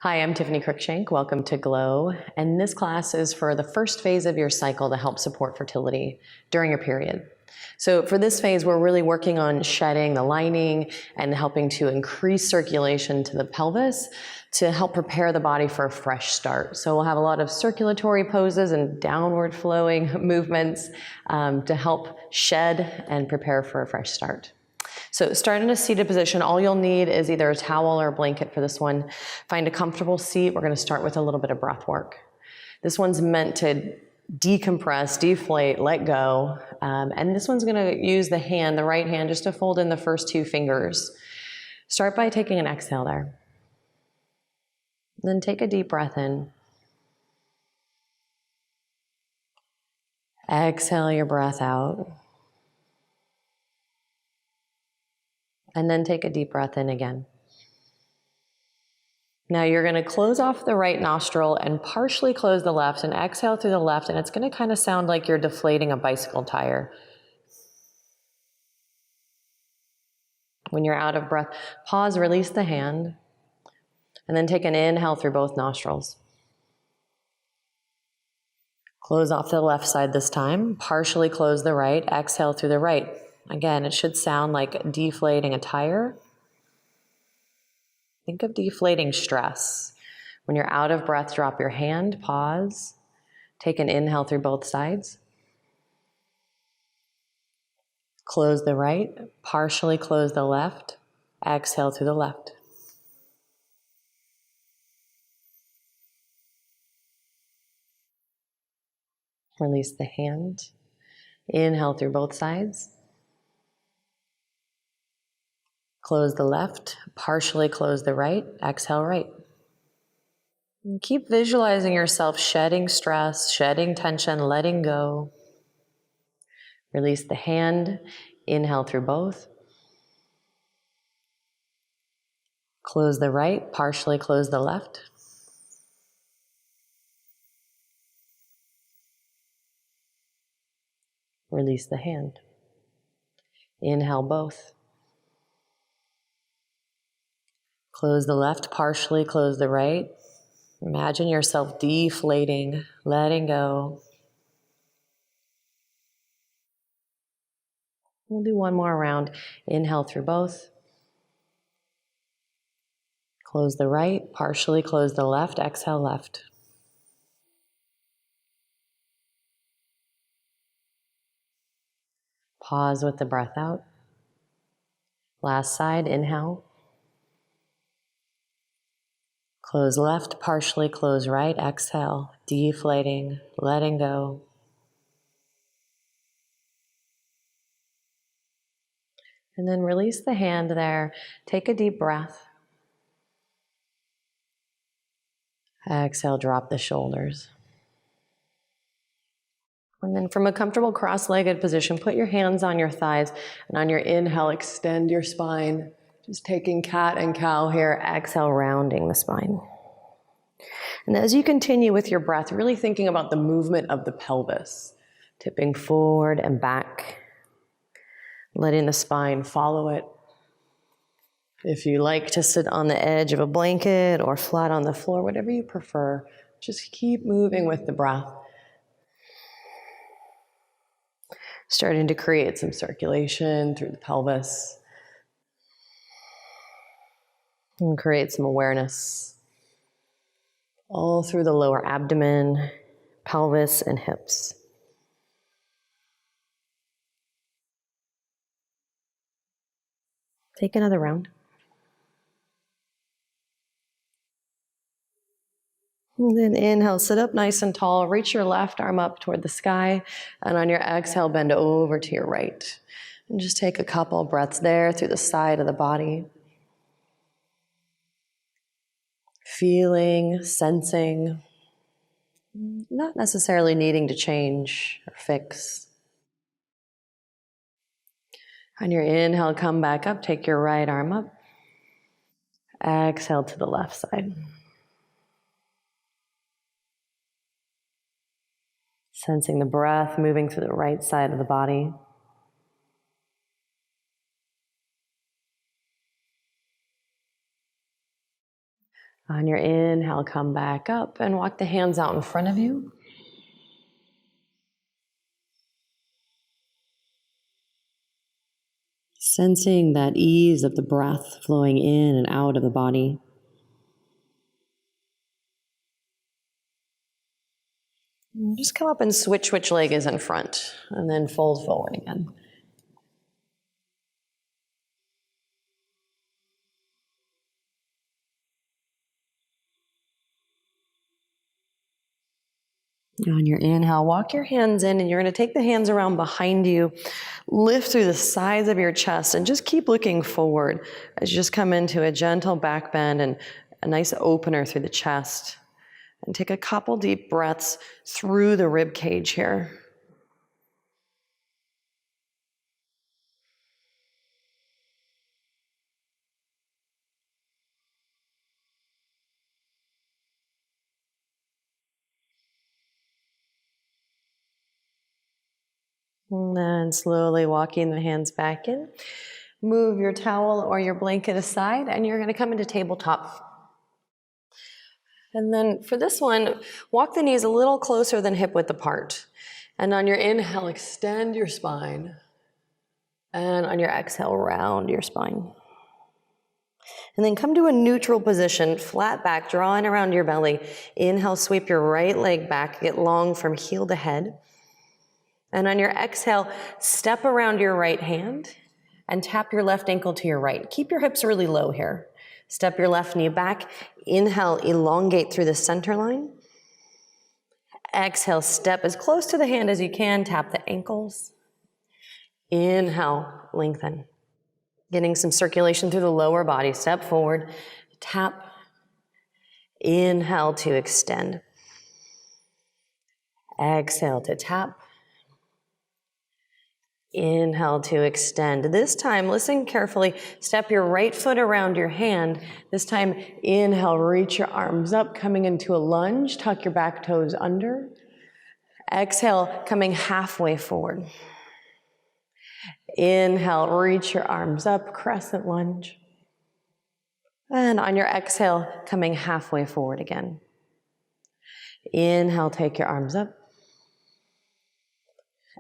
Hi, I'm Tiffany Cruikshank. Welcome to Glow. And this class is for the first phase of your cycle to help support fertility during your period. So for this phase, we're really working on shedding the lining and helping to increase circulation to the pelvis to help prepare the body for a fresh start. So we'll have a lot of circulatory poses and downward flowing movements to help shed and prepare for a fresh start. So start in a seated position. All you'll need is either a towel or a blanket for this one. Find a comfortable seat. We're going to start with a little bit of breath work. This one's meant to decompress, deflate, let go. And this one's going to use the right hand, just to fold in the first two fingers. Start by taking an exhale there. Then take a deep breath in. Exhale your breath out. And then take a deep breath in again. Now you're going to close off the right nostril and partially close the left and exhale through the left, and it's going to kind of sound like you're deflating a bicycle tire. When you're out of breath, pause, release the hand, and then take an inhale through both nostrils. Close off the left side this time, partially close the right, exhale through the right. Again, it should sound like deflating a tire. Think of deflating stress. When you're out of breath, drop your hand, pause, take an inhale through both sides. Close the right, partially close the left, exhale through the left. Release the hand, inhale through both sides. Close the left, partially close the right, exhale right. And keep visualizing yourself shedding stress, shedding tension, letting go. Release the hand, inhale through both. Close the right, partially close the left. Release the hand. Inhale both. Close the left, partially close the right. Imagine yourself deflating, letting go. We'll do one more round. Inhale through both. Close the right, partially close the left, exhale left. Pause with the breath out. Last side, inhale. Close left, partially close right, exhale, deflating, letting go. And then release the hand there. Take a deep breath. Exhale, drop the shoulders. And then from a comfortable cross-legged position, put your hands on your thighs, and on your inhale, extend your spine. Just taking cat and cow here, exhale, rounding the spine. And as you continue with your breath, really thinking about the movement of the pelvis, tipping forward and back, letting the spine follow it. If you like to sit on the edge of a blanket or flat on the floor, whatever you prefer, just keep moving with the breath. Starting to create some circulation through the pelvis. And create some awareness all through the lower abdomen, pelvis, and hips. Take another round. And then inhale, sit up nice and tall. Reach your left arm up toward the sky. And on your exhale, bend over to your right. And just take a couple breaths there through the side of the body. Feeling, sensing, not necessarily needing to change or fix. On your inhale, come back up. Take your right arm up. Exhale to the left side. Sensing the breath moving through the right side of the body. On your inhale, come back up and walk the hands out in front of you. Sensing that ease of the breath flowing in and out of the body. Just come up and switch which leg is in front, and then fold forward again. On your inhale, walk your hands in, and you're going to take the hands around behind you, lift through the sides of your chest, and just keep looking forward as you just come into a gentle back bend and a nice opener through the chest. And take a couple deep breaths through the rib cage here. And then slowly walking the hands back in. Move your towel or your blanket aside, and you're going to come into tabletop. And then for this one, walk the knees a little closer than hip width apart. And on your inhale, extend your spine. And on your exhale, round your spine. And then come to a neutral position, flat back, drawing around your belly. Inhale, sweep your right leg back, get long from heel to head. And on your exhale, step around your right hand and tap your left ankle to your right. Keep your hips really low here. Step your left knee back. Inhale, elongate through the center line. Exhale, step as close to the hand as you can. Tap the ankles. Inhale, lengthen. Getting some circulation through the lower body. Step forward, tap. Inhale to extend. Exhale to tap. Inhale to extend. This time, listen carefully. Step your right foot around your hand. This time, inhale, reach your arms up, coming into a lunge. Tuck your back toes under. Exhale, coming halfway forward. Inhale, reach your arms up, crescent lunge. And on your exhale, coming halfway forward again. Inhale, take your arms up.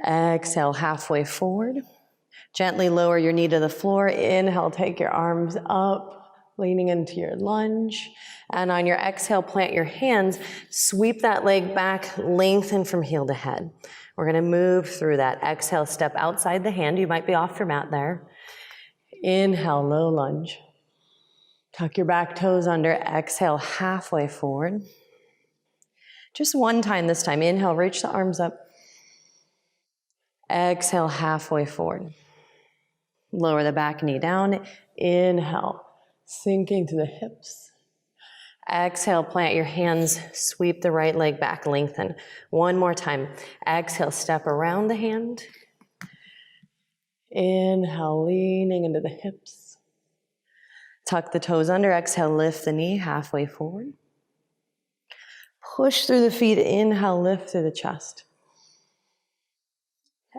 Exhale, halfway forward. Gently lower your knee to the floor. Inhale, take your arms up, leaning into your lunge. And on your exhale, plant your hands. Sweep that leg back, lengthen from heel to head. We're going to move through that. Exhale, step outside the hand. You might be off your mat there. Inhale, low lunge. Tuck your back toes under. Exhale, halfway forward. Just one time this time. Inhale, reach the arms up. Exhale, halfway forward. Lower the back knee down. Inhale, sinking to the hips. Exhale, plant your hands, sweep the right leg back, lengthen. One more time. Exhale, step around the hand. Inhale, leaning into the hips. Tuck the toes under. Exhale, lift the knee halfway forward. Push through the feet. Inhale, lift through the chest.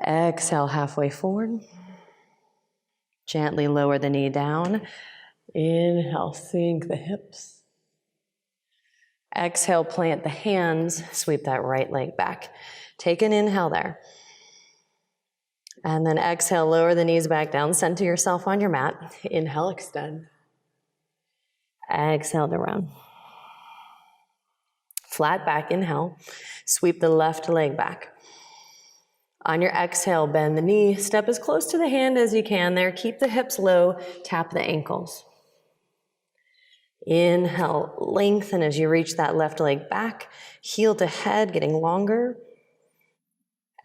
Exhale, halfway forward. Gently lower the knee down. Inhale, sink the hips. Exhale, plant the hands, sweep that right leg back. Take an inhale there. And then exhale, lower the knees back down, center yourself on your mat. Inhale, extend. Exhale to round. Flat back, inhale. Sweep the left leg back. On your exhale, bend the knee. Step as close to the hand as you can there. Keep the hips low, tap the ankles. Inhale, lengthen as you reach that left leg back, heel to head, getting longer.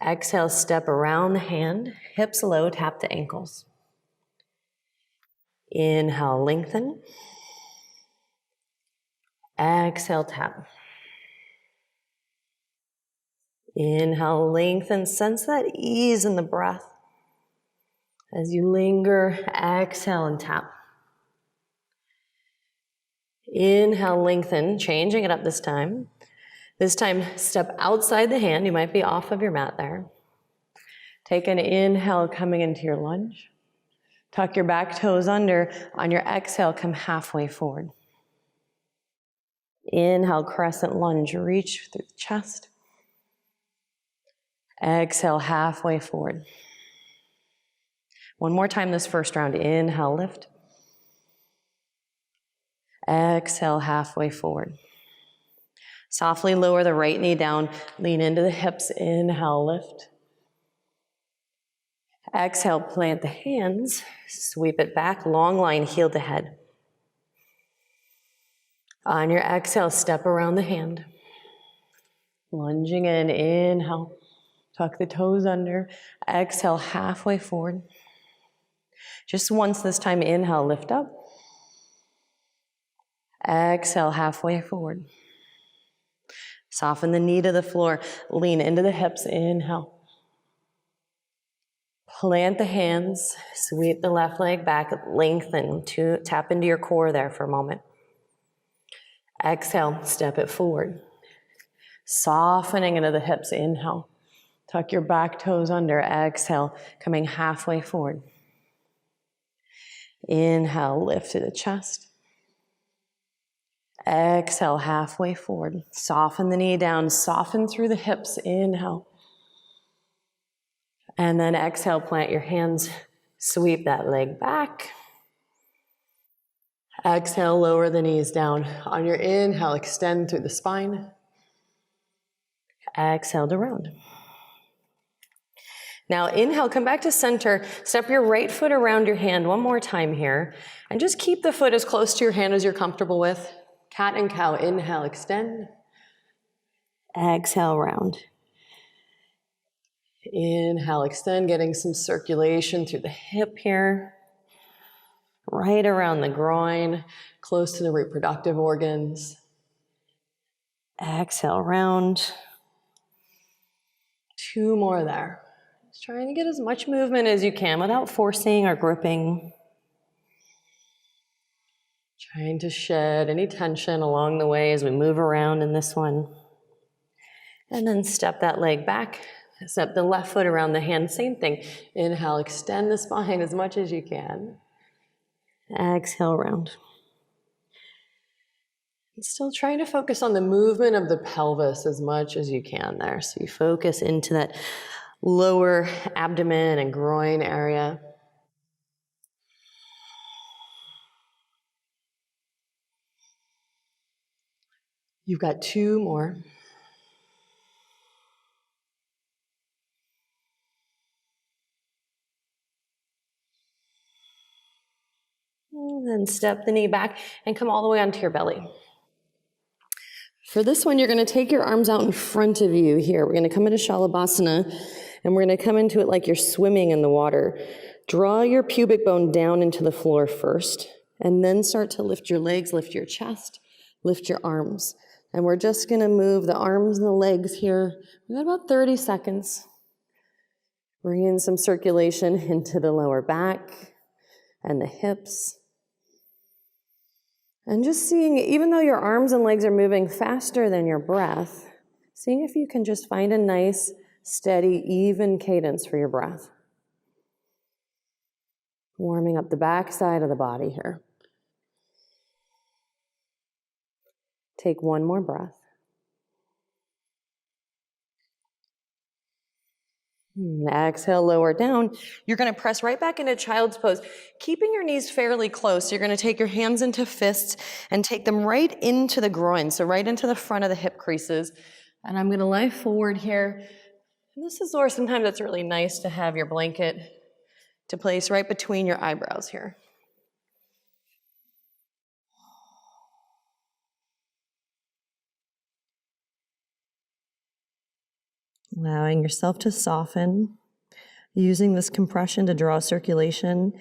Exhale, step around the hand, hips low, tap the ankles. Inhale, lengthen. Exhale, tap. Inhale, lengthen. Sense that ease in the breath. As you linger, exhale and tap. Inhale, lengthen, changing it up this time. This time, step outside the hand. You might be off of your mat there. Take an inhale, coming into your lunge. Tuck your back toes under. On your exhale, come halfway forward. Inhale, crescent lunge, reach through the chest. Exhale, halfway forward. One more time this first round. Inhale, lift. Exhale, halfway forward. Softly lower the right knee down, lean into the hips. Inhale, lift. Exhale, plant the hands, sweep it back, long line, heel to head. On your exhale, step around the hand. Lunging in, inhale, tuck the toes under. Exhale, halfway forward. Just once this time, inhale, lift up. Exhale, halfway forward. Soften the knee to the floor, lean into the hips, inhale. Plant the hands, sweep the left leg back, lengthen, tap into your core there for a moment. Exhale, step it forward. Softening into the hips, inhale. Tuck your back toes under, exhale, coming halfway forward. Inhale, lift to the chest. Exhale, halfway forward. Soften the knee down, soften through the hips, inhale. And then exhale, plant your hands, sweep that leg back. Exhale, lower the knees down. On your inhale, extend through the spine. Exhale to round. Now inhale, come back to center. Step your right foot around your hand one more time here. And just keep the foot as close to your hand as you're comfortable with. Cat and cow, inhale, extend. Exhale, round. Inhale, extend, getting some circulation through the hip here. Right around the groin, close to the reproductive organs. Exhale, round. 2 more there. Just trying to get as much movement as you can without forcing or gripping. Trying to shed any tension along the way as we move around in this one. And then step that leg back. Step the left foot around the hand, same thing. Inhale, extend the spine as much as you can. Exhale, round. Still trying to focus on the movement of the pelvis as much as you can there. So you focus into that lower abdomen and groin area. You've got 2 more. And then step the knee back and come all the way onto your belly. For this one, you're going to take your arms out in front of you here. We're going to come into Shalabhasana, and we're going to come into it like you're swimming in the water. Draw your pubic bone down into the floor first, and then start to lift your legs, lift your chest, lift your arms. And we're just going to move the arms and the legs here. We've got about 30 seconds. Bring in some circulation into the lower back and the hips. And just seeing, even though your arms and legs are moving faster than your breath, seeing if you can just find a nice, steady, even cadence for your breath. Warming up the back side of the body here. Take 1 more breath. Exhale, lower down. You're going to press right back into child's pose, keeping your knees fairly close. You're going to take your hands into fists and take them right into the groin, so right into the front of the hip creases. And I'm going to lie forward here. And this is where sometimes it's really nice to have your blanket to place right between your eyebrows here. Allowing yourself to soften, using this compression to draw circulation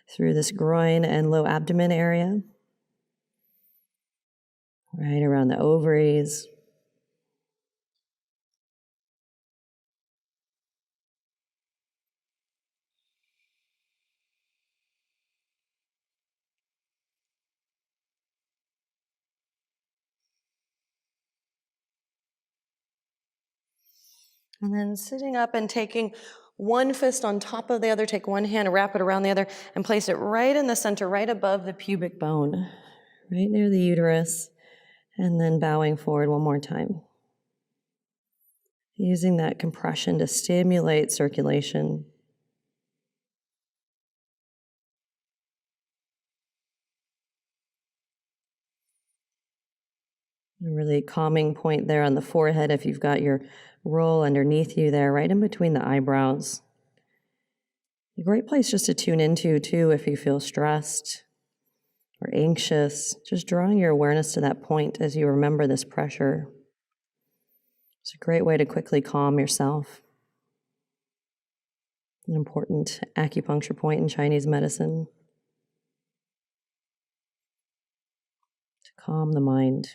through this groin and low abdomen area, right around the ovaries. And then sitting up and taking one fist on top of the other, take one hand, wrap it around the other, and place it right in the center, right above the pubic bone, right near the uterus. And then bowing forward one more time. Using that compression to stimulate circulation. A really calming point there on the forehead if you've got your roll underneath you there, right in between the eyebrows. A great place just to tune into, too, if you feel stressed or anxious. Just drawing your awareness to that point as you remember this pressure. It's a great way to quickly calm yourself. An important acupuncture point in Chinese medicine. To calm the mind.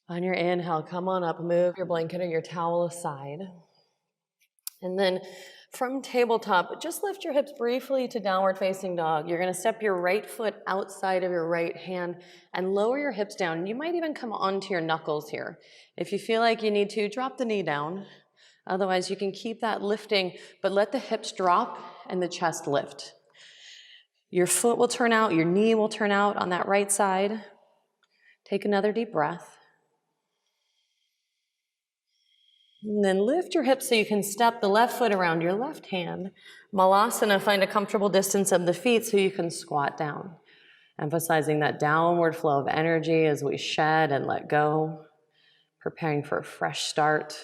On your inhale, come on up, move your blanket or your towel aside. And then from tabletop, just lift your hips briefly to downward facing dog. You're going to step your right foot outside of your right hand and lower your hips down. You might even come onto your knuckles here. If you feel like you need to, drop the knee down. Otherwise, you can keep that lifting, but let the hips drop and the chest lift. Your foot will turn out, your knee will turn out on that right side. Take another deep breath. And then lift your hips so you can step the left foot around your left hand. Malasana, find a comfortable distance of the feet so you can squat down. Emphasizing that downward flow of energy as we shed and let go. Preparing for a fresh start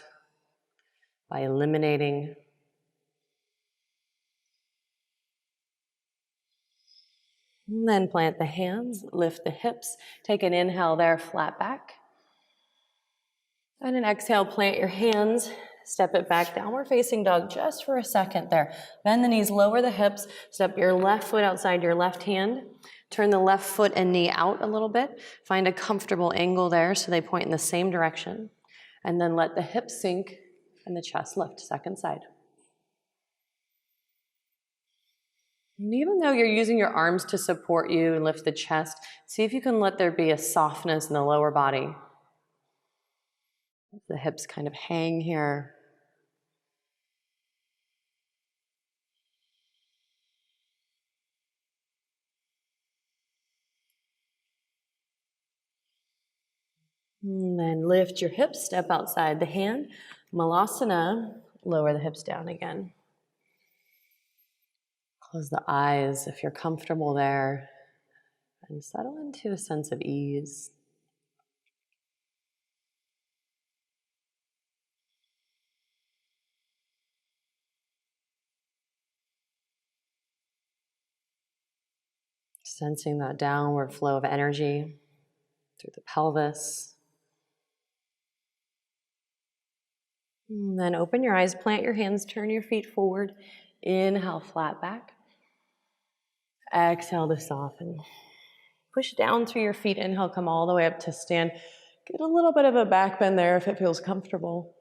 by eliminating. And then plant the hands, lift the hips. Take an inhale there, flat back. And an exhale, plant your hands, step it back, downward facing dog just for a second there. Bend the knees, lower the hips, step your left foot outside your left hand. Turn the left foot and knee out a little bit. Find a comfortable angle there so they point in the same direction. And then let the hips sink and the chest lift, second side. And even though you're using your arms to support you and lift the chest, see if you can let there be a softness in the lower body. The hips kind of hang here. And then lift your hips, step outside the hand. Malasana, lower the hips down again. Close the eyes if you're comfortable there. And settle into a sense of ease. Sensing that downward flow of energy through the pelvis. And then open your eyes, plant your hands, turn your feet forward. Inhale, flat back. Exhale to soften. Push down through your feet. Inhale, come all the way up to stand. Get a little bit of a back bend there if it feels comfortable.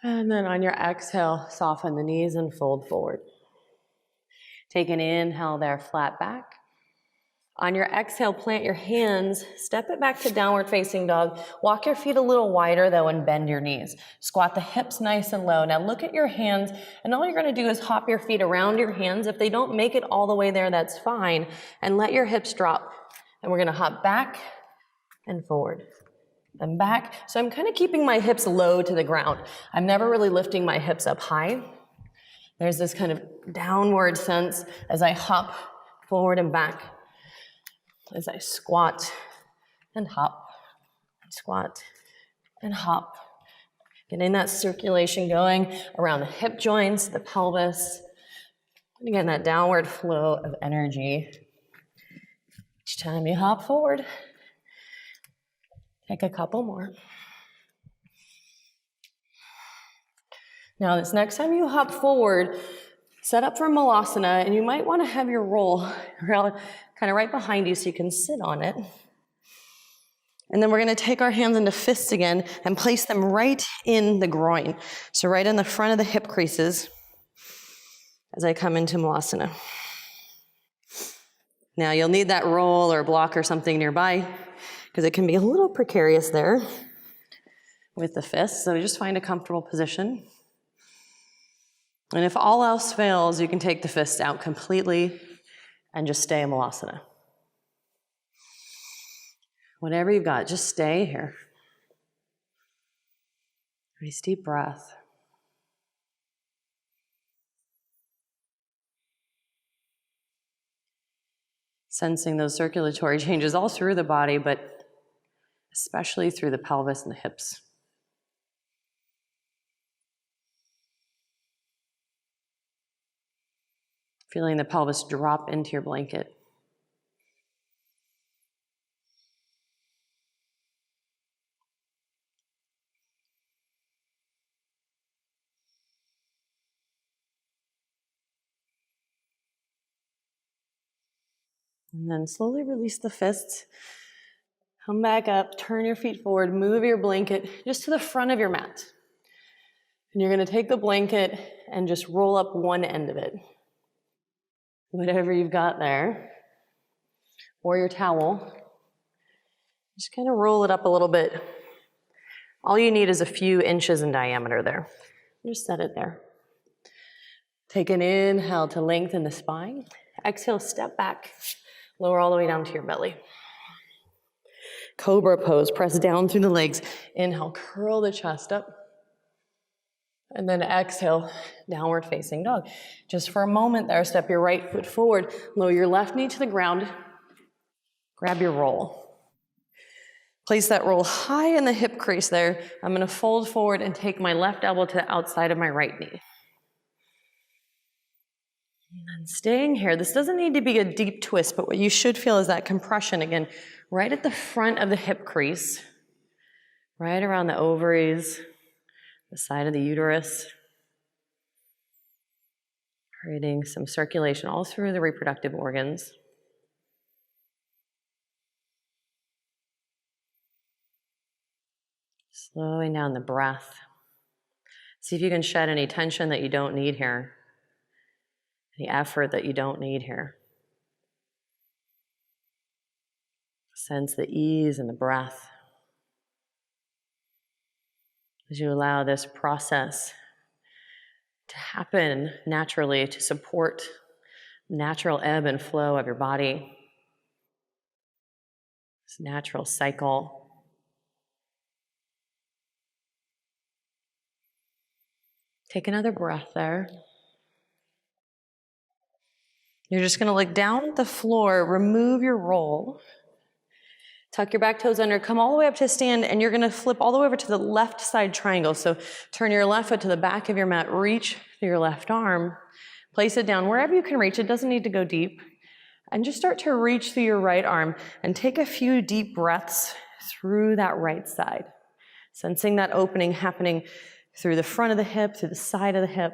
And then on your exhale, soften the knees and fold forward. Take an inhale there, flat back. On your exhale, plant your hands, step it back to downward facing dog. Walk your feet a little wider though and bend your knees. Squat the hips nice and low. Now look at your hands, and all you're going to do is hop your feet around your hands. If they don't make it all the way there, that's fine. And let your hips drop. And we're going to hop back and forward and back. So I'm kind of keeping my hips low to the ground. I'm never really lifting my hips up high. There's this kind of downward sense as I hop forward and back. As I squat and hop, squat and hop. Getting that circulation going around the hip joints, the pelvis. And again, that downward flow of energy. Each time you hop forward, take a couple more. Now, this next time you hop forward, set up for Malasana, and you might want to have your roll around, kind of right behind you so you can sit on it. And then we're going to take our hands into fists again and place them right in the groin. So right in the front of the hip creases as I come into Malasana. Now you'll need that roll or block or something nearby because it can be a little precarious there with the fists. So just find a comfortable position. And if all else fails, you can take the fists out completely and just stay in Malasana. Whatever you've got, just stay here. Nice deep breath. Sensing those circulatory changes all through the body, but especially through the pelvis and the hips. Feeling the pelvis drop into your blanket. And then slowly release the fists. Come back up, turn your feet forward, move your blanket just to the front of your mat. And you're going to take the blanket and just roll up one end of it. Whatever you've got there, or your towel. Just kind of roll it up a little bit. All you need is a few inches in diameter there. Just set it there. Take an inhale to lengthen the spine. Exhale, step back. Lower all the way down to your belly. Cobra pose, press down through the legs. Inhale, curl the chest up. And then exhale, downward facing dog. Just for a moment there, step your right foot forward. Lower your left knee to the ground. Grab your roll. Place that roll high in the hip crease there. I'm going to fold forward and take my left elbow to the outside of my right knee. And staying here, this doesn't need to be a deep twist, but what you should feel is that compression again, right at the front of the hip crease, right around the ovaries, the side of the uterus, creating some circulation all through the reproductive organs. Slowing down the breath. See if you can shed any tension that you don't need here. Any effort that you don't need here. Sense the ease in the breath as you allow this process to happen naturally to support natural ebb and flow of your body. This natural cycle. Take another breath there. You're just going to look down at the floor, remove your roll. Tuck your back toes under, come all the way up to stand, and you're going to flip all the way over to the left side triangle. So turn your left foot to the back of your mat, reach through your left arm, place it down wherever you can reach. It doesn't need to go deep. And just start to reach through your right arm and take a few deep breaths through that right side. Sensing that opening happening through the front of the hip, through the side of the hip.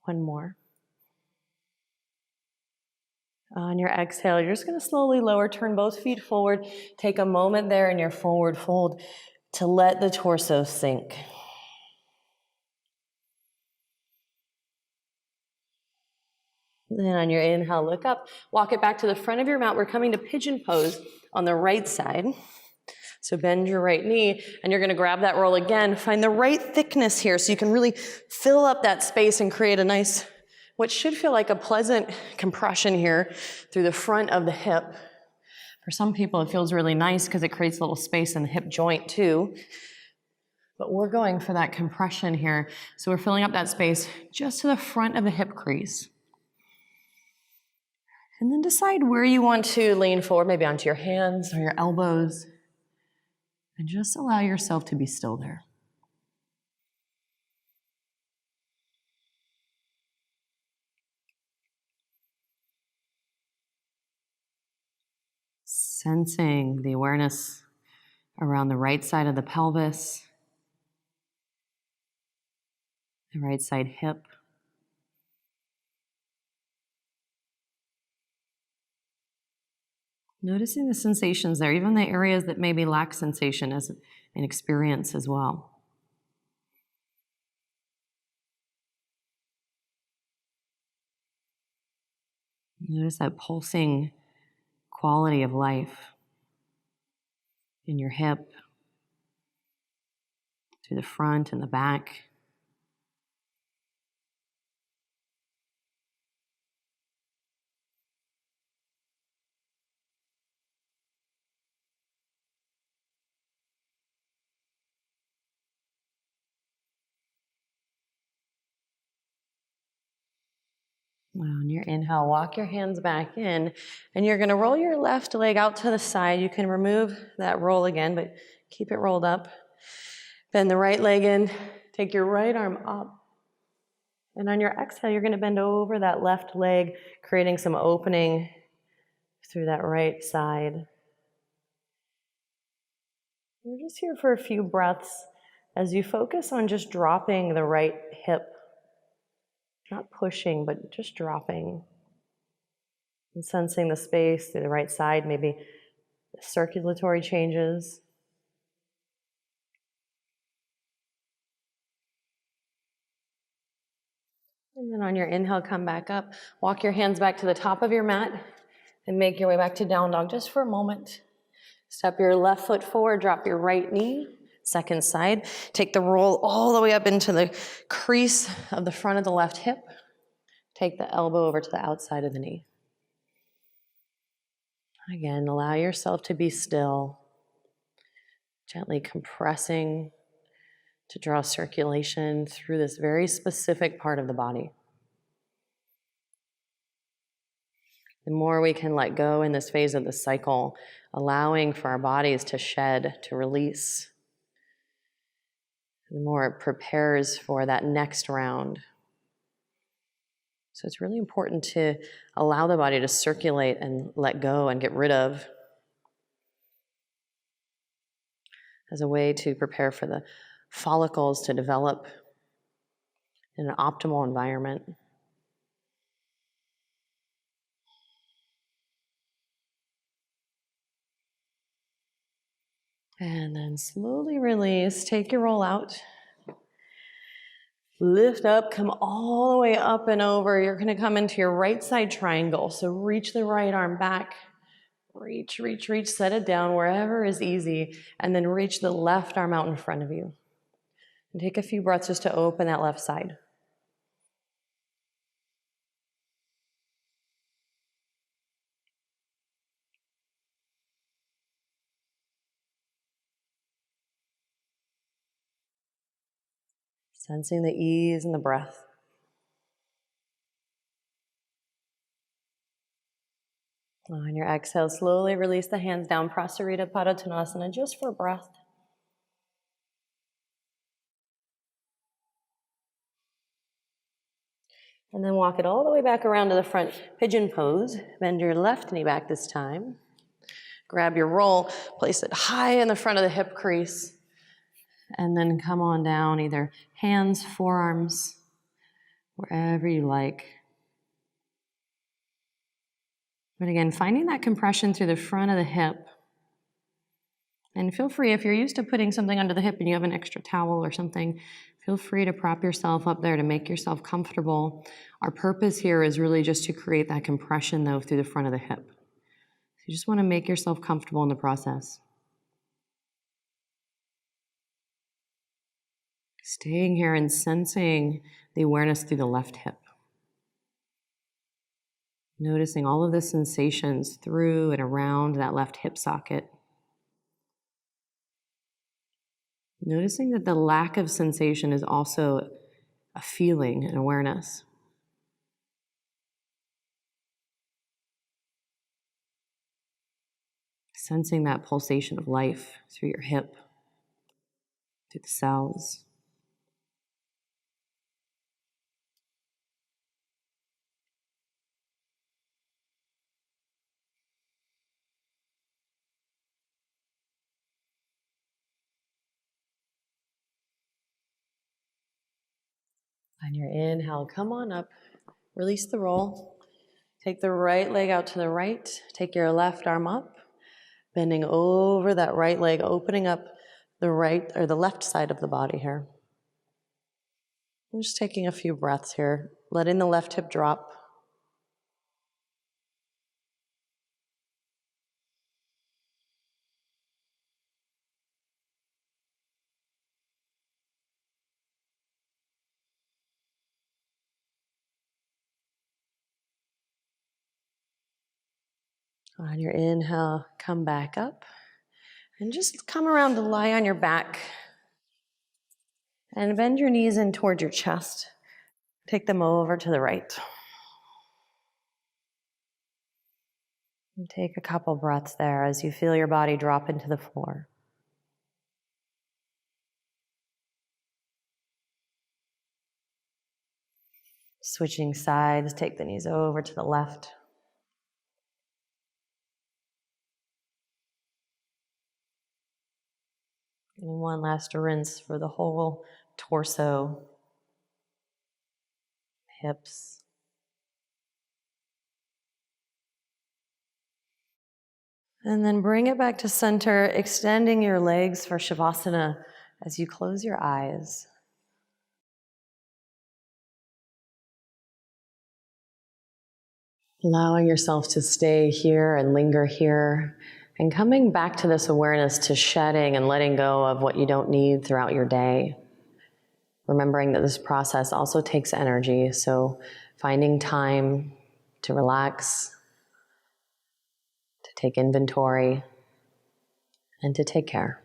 One more. On your exhale, you're just going to slowly lower, turn both feet forward. Take a moment there in your forward fold to let the torso sink. Then on your inhale, look up. Walk it back to the front of your mat. We're coming to pigeon pose on the right side. So bend your right knee, and you're going to grab that roll again. Find the right thickness here so you can really fill up that space and create a nice, what should feel like a pleasant compression here through the front of the hip. For some people, it feels really nice because it creates a little space in the hip joint too. But we're going for that compression here. So we're filling up that space just to the front of the hip crease. And then decide where you want to lean forward, maybe onto your hands or your elbows. And just allow yourself to be still there. Sensing the awareness around the right side of the pelvis, the right side hip. Noticing the sensations there, even the areas that maybe lack sensation as an experience as well. Notice that pulsing quality of life in your hip, through the front and the back. On your inhale, walk your hands back in, and you're going to roll your left leg out to the side. You can remove that roll again, but keep it rolled up. Bend the right leg in, take your right arm up, and on your exhale, you're going to bend over that left leg, creating some opening through that right side. We're just here for a few breaths as you focus on just dropping the right hip, not pushing, but just dropping. And sensing the space through the right side, maybe circulatory changes. And then on your inhale, come back up. Walk your hands back to the top of your mat and make your way back to down dog just for a moment. Step your left foot forward, drop your right knee, second side. Take the roll all the way up into the crease of the front of the left hip. Take the elbow over to the outside of the knee. Again, allow yourself to be still, gently compressing to draw circulation through this very specific part of the body. The more we can let go in this phase of the cycle, allowing for our bodies to shed, to release, the more it prepares for that next round. So it's really important to allow the body to circulate and let go and get rid of as a way to prepare for the follicles to develop in an optimal environment. And then slowly release, take your roll out. Lift up, come all the way up and over. You're going to come into your right side triangle. So reach the right arm back. Reach, reach, reach, set it down wherever is easy. And then reach the left arm out in front of you. And take a few breaths just to open that left side. Sensing the ease in the breath. On your exhale, slowly release the hands down, Prasarita Padottanasana, just for breath. And then walk it all the way back around to the front, pigeon pose. Bend your left knee back this time. Grab your roll, place it high in the front of the hip crease, and then come on down, either hands, forearms, wherever you like. But again, finding that compression through the front of the hip. And feel free, if you're used to putting something under the hip and you have an extra towel or something, feel free to prop yourself up there to make yourself comfortable. Our purpose here is really just to create that compression, though, through the front of the hip. So you just want to make yourself comfortable in the process. Staying here and sensing the awareness through the left hip. Noticing all of the sensations through and around that left hip socket. Noticing that the lack of sensation is also a feeling, an awareness. Sensing that pulsation of life through your hip, through the cells. On your inhale, come on up, release the roll. Take the right leg out to the right, take your left arm up, bending over that right leg, opening up the right or the left side of the body here. I'm just taking a few breaths here, letting the left hip drop. On your inhale, come back up and just come around to lie on your back and bend your knees in towards your chest. Take them over to the right. And take a couple breaths there as you feel your body drop into the floor. Switching sides, take the knees over to the left. And one last rinse for the whole torso, hips. And then bring it back to center, extending your legs for Shavasana as you close your eyes. Allowing yourself to stay here and linger here, and coming back to this awareness to shedding and letting go of what you don't need throughout your day. Remembering that this process also takes energy, so finding time to relax, to take inventory, and to take care.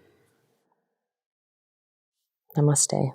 Namaste.